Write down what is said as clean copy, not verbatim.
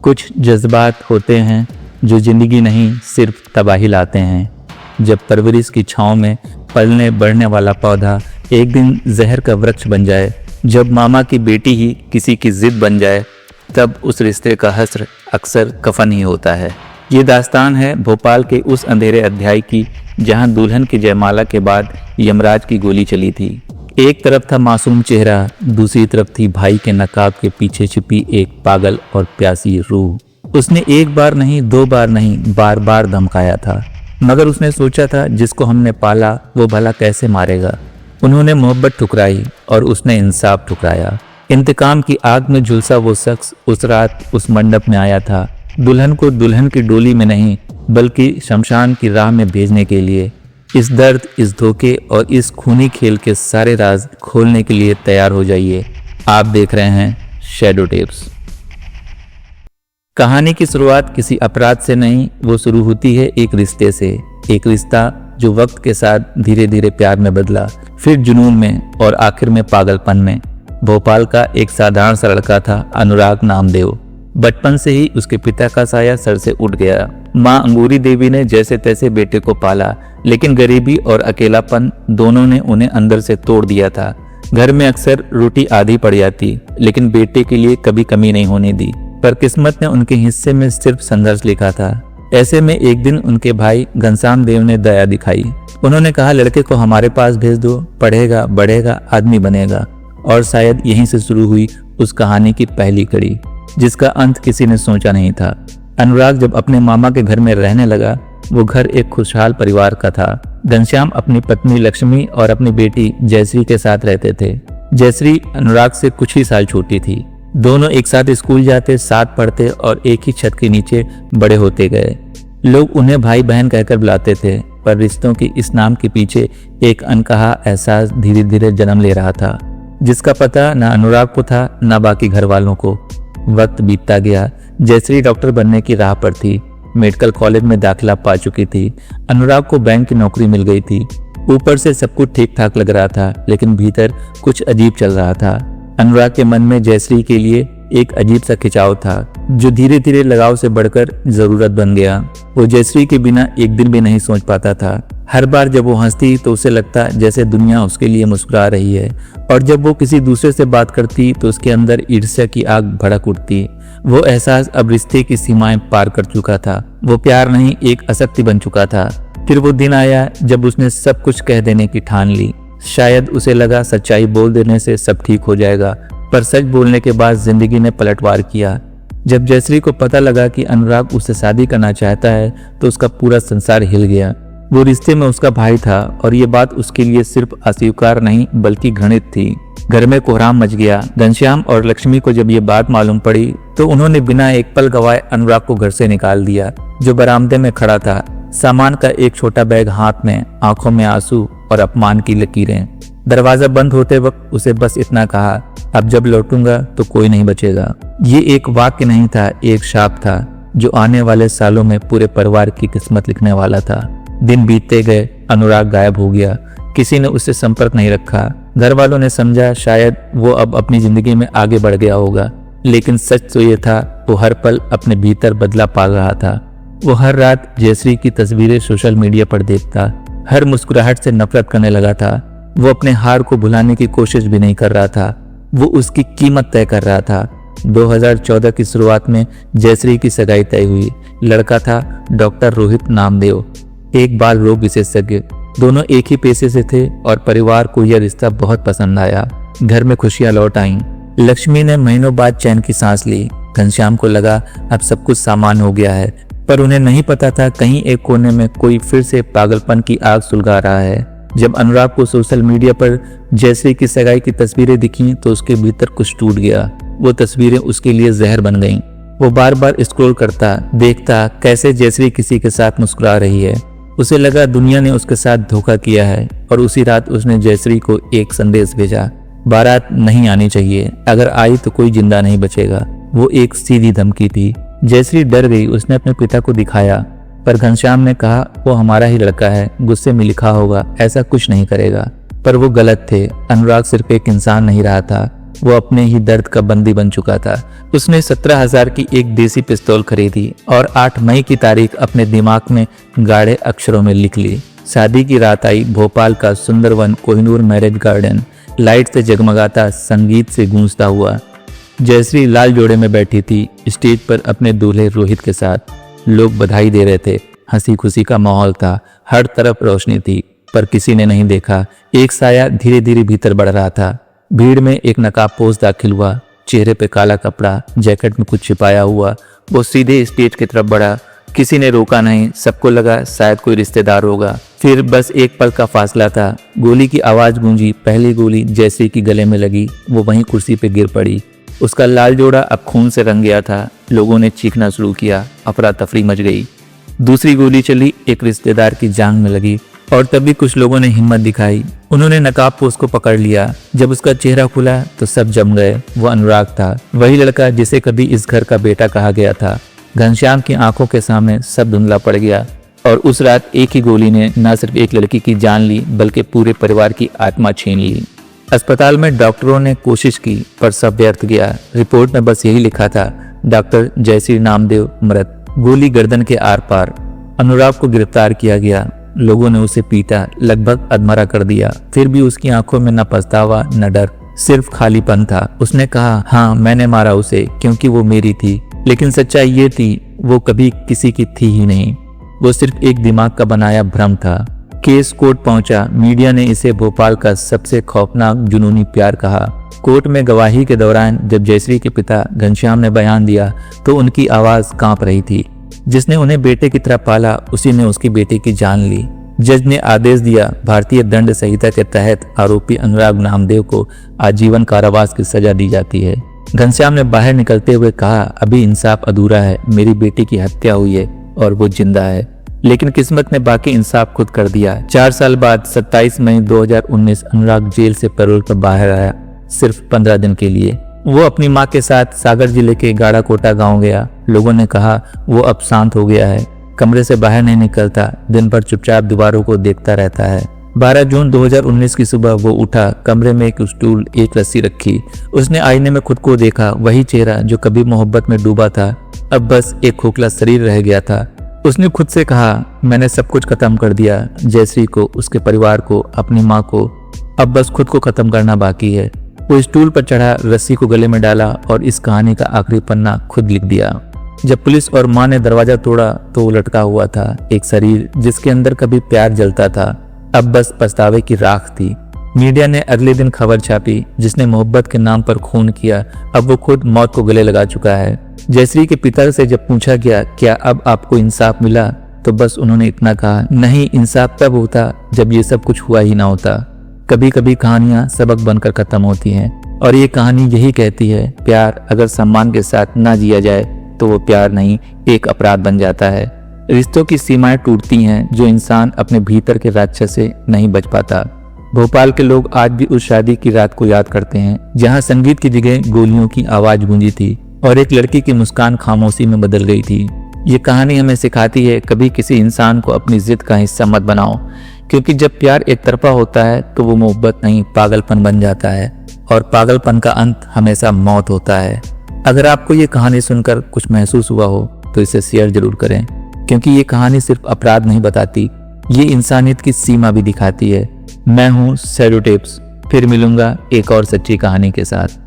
कुछ जज्बात होते हैं जो ज़िंदगी नहीं सिर्फ तबाही लाते हैं। जब परवरिश की छाँव में पलने बढ़ने वाला पौधा एक दिन जहर का वृक्ष बन जाए, जब मामा की बेटी ही किसी की जिद बन जाए, तब उस रिश्ते का हस्र अक्सर कफन ही होता है। ये दास्तान है भोपाल के उस अंधेरे अध्याय की जहां दुल्हन की जयमाला के बाद यमराज की गोली चली थी। एक तरफ था मासूम चेहरा, दूसरी तरफ थी भाई के नकाब के पीछे छिपी एक पागल और प्यासी रूह। उसने एक बार नहीं, दो बार नहीं, बार बार धमकाया था, मगर उसने सोचा था जिसको हमने पाला वो भला कैसे मारेगा। उन्होंने मोहब्बत ठुकराई और उसने इंसाफ ठुकराया। इंतकाम की आग में झुलसा वो शख्स उस रात उस मंडप में आया था, दुल्हन को दुल्हन की डोली में नहीं बल्कि शमशान की राह में भेजने के लिए। इस दर्द, इस धोखे और इस खूनी खेल के सारे राज खोलने के लिए तैयार हो जाइए। आप देख रहे हैं शैडो टेप्स। कहानी की शुरुआत किसी अपराध से नहीं, वो शुरू होती है एक रिश्ते से। एक रिश्ता जो वक्त के साथ धीरे धीरे प्यार में बदला, फिर जुनून में और आखिर में पागलपन में। भोपाल का एक साधारण सा लड़का था, अनुराग नामदेव। बचपन से ही उसके पिता का साया सर से उठ गया। माँ अंगूरी देवी ने जैसे तैसे बेटे को पाला, लेकिन गरीबी और अकेलापन दोनों ने उन्हें अंदर से तोड़ दिया था। घर में अक्सर रोटी आधी पड़ जाती, लेकिन बेटे के लिए कभी कमी नहीं होने दी। पर किस्मत ने उनके हिस्से में सिर्फ संघर्ष लिखा था। ऐसे में एक दिन उनके भाई घनश्याम देव ने दया दिखाई। उन्होंने कहा, लड़के को हमारे पास भेज दो, पढ़ेगा, बढ़ेगा, आदमी बनेगा। और शायद यहीं से शुरू हुई उस कहानी की पहली कड़ी, जिसका अंत किसी ने सोचा नहीं था। अनुराग जब अपने मामा के घर में रहने लगा, वो घर एक खुशहाल परिवार का था। घनश्याम अपनी पत्नी लक्ष्मी और अपनी बेटी जयश्री के साथ रहते थे। जयश्री अनुराग से कुछ ही साल छोटी थी। दोनों एक साथ स्कूल जाते, साथ पढ़ते और एक ही छत के नीचे बड़े होते गए। लोग उन्हें भाई बहन कहकर बुलाते थे, पर रिश्तों की इस नाम के पीछे एक अनकहा एहसास धीरे धीरे जन्म ले रहा था, जिसका पता न अनुराग को था न बाकी घर वालों को। वक्त बीतता गया। जयश्री डॉक्टर बनने की राह पर थी, मेडिकल कॉलेज में दाखिला पा चुकी थी। अनुराग को बैंक की नौकरी मिल गई थी। ऊपर से सब कुछ ठीक ठाक लग रहा था, लेकिन भीतर कुछ अजीब चल रहा था। अनुराग के मन में जयश्री के लिए एक अजीब सा खिंचाव था, जो धीरे धीरे लगाव से बढ़कर जरूरत बन गया। वो जयश्री के बिना एक दिन भी नहीं सोच पाता था। हर बार जब वो हंसती तो उसे लगता जैसे दुनिया उसके लिए मुस्कुरा रही है, और जब वो किसी दूसरे से बात करती तो उसके अंदर ईर्ष्या की आग भड़क उठती। वो एहसास अब रिश्ते की सीमाएं पार कर चुका था। वो प्यार नहीं, एक आसक्ति बन चुका था। फिर वो दिन आया जब उसने सब कुछ कह देने की ठान ली। शायद उसे लगा सच्चाई बोल देने से सब ठीक हो जाएगा, पर सच बोलने के बाद जिंदगी ने पलटवार किया। जब जयश्री को पता लगा कि अनुराग उससे शादी करना चाहता है, तो उसका पूरा संसार हिल गया। वो रिश्ते में उसका भाई था और ये बात उसके लिए सिर्फ अस्वीकार नहीं बल्कि घृणित थी। घर में कोहराम मच गया। घनश्याम और लक्ष्मी को जब ये बात मालूम पड़ी तो उन्होंने बिना एक पल गवाए अनुराग को घर से निकाल दिया, जो बरामदे में खड़ा था, सामान का एक छोटा बैग हाथ में, आंखों में आंसू और अपमान की लकीरें। दरवाजा बंद होते वक्त उसे बस इतना कहा, अब जब लौटूंगा तो कोई नहीं बचेगा। ये एक वाक्य नहीं था, एक शाप था, जो आने वाले सालों में पूरे परिवार की किस्मत लिखने वाला था। दिन बीतते गए, अनुराग गायब हो गया। किसी ने उससे संपर्क नहीं रखा। घर वालों ने समझा शायद वो अब अपनी जिंदगी में आगे बढ़ गया होगा, लेकिन सच तो ये था, वो हर पल अपने भीतर बदला पाल रहा था। वो हर रात जयश्री की तस्वीरें सोशल मीडिया पर देखता, हर मुस्कुराहट से नफरत करने लगा था। वो अपने हार को भुलाने की कोशिश भी नहीं कर रहा था, वो उसकी कीमत तय कर रहा था। 2014 की शुरुआत में जयश्री की सगाई तय हुई। लड़का था डॉक्टर रोहित नामदेव, एक बाल रोग विशेषज्ञ। दोनों एक ही पेशे से थे और परिवार को यह रिश्ता बहुत पसंद आया। घर में खुशियां लौट आईं। लक्ष्मी ने महीनों बाद चैन की सांस ली। घनश्याम को लगा अब सब कुछ सामान हो गया है, पर उन्हें नहीं पता था कहीं एक कोने में कोई फिर से पागलपन की आग सुलगा रहा है। जब अनुराग को सोशल मीडिया पर जयश्री की सगाई की तस्वीरें दिखीं तो उसके भीतर कुछ टूट गया। वो तस्वीरें उसके लिए जहर बन गईं। वो बार बार स्क्रॉल करता, देखता कैसे जयश्री किसी के साथ मुस्कुरा रही है। उसे लगा दुनिया ने उसके साथ धोखा किया है, और उसी रात उसने जयश्री को एक संदेश भेजा, बारात नहीं आनी चाहिए, अगर आई तो कोई जिंदा नहीं बचेगा। वो एक सीधी धमकी थी। जयश्री डर गई। उसने अपने पिता को दिखाया, पर घनश्याम ने कहा वो हमारा ही लड़का है, गुस्से में लिखा होगा, ऐसा कुछ नहीं करेगा। पर वो गलत थे। अनुराग सिर्फ एक इंसान नहीं रहा था, वो अपने ही दर्द का बंदी बन चुका था। उसने 17,000 की एक देसी पिस्तौल खरीदी और 8 मई की तारीख अपने दिमाग में गाढ़े अक्षरों में लिख ली। शादी की रात आई। भोपाल का Sundarvan Kohinoor marriage garden light से जगमगाता, संगीत से गूंजता हुआ। जयश्री लाल जोड़े में बैठी थी, स्टेज पर अपने दूल्हे रोहित के साथ। लोग बधाई दे रहे थे, हंसी खुशी का माहौल था, हर तरफ रोशनी थी, पर किसी ने नहीं देखा एक साया धीरे धीरे भीतर बढ़ रहा था। भीड़ में एक नकाबपोश दाखिल हुआ, चेहरे पे काला कपड़ा, जैकेट में कुछ छिपाया हुआ। वो सीधे स्टेज की तरफ बढ़ा। किसी ने रोका नहीं, सबको लगा शायद कोई रिश्तेदार होगा। फिर बस एक पल का फासला था, गोली की आवाज गूंजी। पहली गोली जयश्री की गले में लगी, वो वहीं कुर्सी पे गिर पड़ी। उसका लाल जोड़ा अब खून से रंग गया था। लोगों ने चीखना शुरू किया, अफरा तफरी मच गई। दूसरी गोली चली, एक रिश्तेदार की जांघ में लगी और तभी कुछ लोगों ने हिम्मत दिखाई। उन्होंने नकाबपोश को पकड़ लिया। जब उसका चेहरा खुला तो सब जम गए। वो अनुराग था, वही लड़का जिसे कभी इस घर का बेटा कहा गया था। घनश्याम की आंखों के सामने सब धुंधला पड़ गया और उस रात एक ही गोली ने न सिर्फ एक लड़की की जान ली बल्कि पूरे परिवार की आत्मा छीन ली। अस्पताल में डॉक्टरों ने कोशिश की पर सब व्यर्थ गया। रिपोर्ट में बस यही लिखा था, डॉक्टर जयश्री नामदेव मृत, गोली गर्दन के आर पार। अनुराग को गिरफ्तार किया गया। लोगों ने उसे पीटा, लगभग अधमरा कर दिया। फिर भी उसकी आंखों में न पछतावा न डर, सिर्फ खालीपन था। उसने कहा, हाँ मैंने मारा उसे क्योंकि वो मेरी थी, लेकिन सच्चाई ये थी वो कभी किसी की थी ही नहीं। वो सिर्फ एक दिमाग का बनाया भ्रम था। केस कोर्ट पहुंचा। मीडिया ने इसे भोपाल का सबसे खौफनाक जुनूनी प्यार कहा। कोर्ट में गवाही के दौरान जब जयश्री के पिता घनश्याम ने बयान दिया तो उनकी आवाज कांप रही थी। जिसने उन्हें बेटे की तरह पाला उसी ने उसकी बेटे की जान ली। जज ने आदेश दिया, भारतीय दंड संहिता के तहत आरोपी अनुराग नामदेव को आजीवन कारावास की सजा दी जाती है। घनश्याम ने बाहर निकलते हुए कहा, अभी इंसाफ अधूरा है। मेरी बेटी की हत्या हुई है और वो जिंदा है, लेकिन किस्मत ने बाकी इंसाफ खुद कर दिया। 4 साल बाद 27 मई 2019 अनुराग जेल से पैरोल पर बाहर आया, सिर्फ 15 दिन के लिए। वो अपनी माँ के साथ सागर जिले के गाड़ाकोटा गांव गया। लोगों ने कहा वो अब शांत हो गया है, कमरे से बाहर नहीं निकलता, दिन भर चुपचाप दीवारों को देखता रहता है। 12 जून 2019 की सुबह वो उठा, कमरे में एक स्टूल, एक रस्सी रखी। उसने आईने में खुद को देखा, वही चेहरा जो कभी मोहब्बत में डूबा था अब बस एक खोखला शरीर रह गया था। उसने खुद से कहा, मैंने सब कुछ खत्म कर दिया, जयश्री को, उसके परिवार को, अपनी माँ को, अब बस खुद को खत्म करना बाकी है। वो स्टूल पर चढ़ा, रस्सी को गले में डाला और इस कहानी का आखिरी पन्ना खुद लिख दिया। जब पुलिस और माँ ने दरवाजा तोड़ा तो वो लटका हुआ था, एक शरीर जिसके अंदर कभी प्यार जलता था अब बस पछतावे की राख थी। मीडिया ने अगले दिन खबर छापी, जिसने मोहब्बत के नाम पर खून किया अब वो खुद मौत को गले लगा चुका है। जयश्री के पिता से जब पूछा गया, क्या अब आपको इंसाफ मिला, तो बस उन्होंने इतना कहा, नहीं, इंसाफ तब होता जब ये सब कुछ हुआ ही ना होता। कभी कभी कहानियां सबक बनकर खत्म होती हैं और ये कहानी यही कहती है, प्यार अगर सम्मान के साथ ना जिया जाए तो वो प्यार नहीं, एक अपराध बन जाता है। रिश्तों की सीमाएं टूटती हैं जो इंसान अपने भीतर के राक्षस से नहीं बच पाता। भोपाल के लोग आज भी उस शादी की रात को याद करते हैं जहां संगीत की जगह गोलियों की आवाज गूंजी थी और एक लड़की की मुस्कान खामोशी में बदल गई थी। ये कहानी हमें सिखाती है, कभी किसी इंसान को अपनी जिद का हिस्सा मत बनाओ, क्योंकि जब प्यार एक तरफा होता है तो वो मोहब्बत नहीं, पागलपन बन जाता है और पागलपन का अंत हमेशा मौत होता है। अगर आपको ये कहानी सुनकर कुछ महसूस हुआ हो तो इसे शेयर जरूर करें, क्योंकि ये कहानी सिर्फ अपराध नहीं बताती, ये इंसानियत की सीमा भी दिखाती है। मैं हूँ सैडो टिप्स, फिर मिलूंगा एक और सच्ची कहानी के साथ।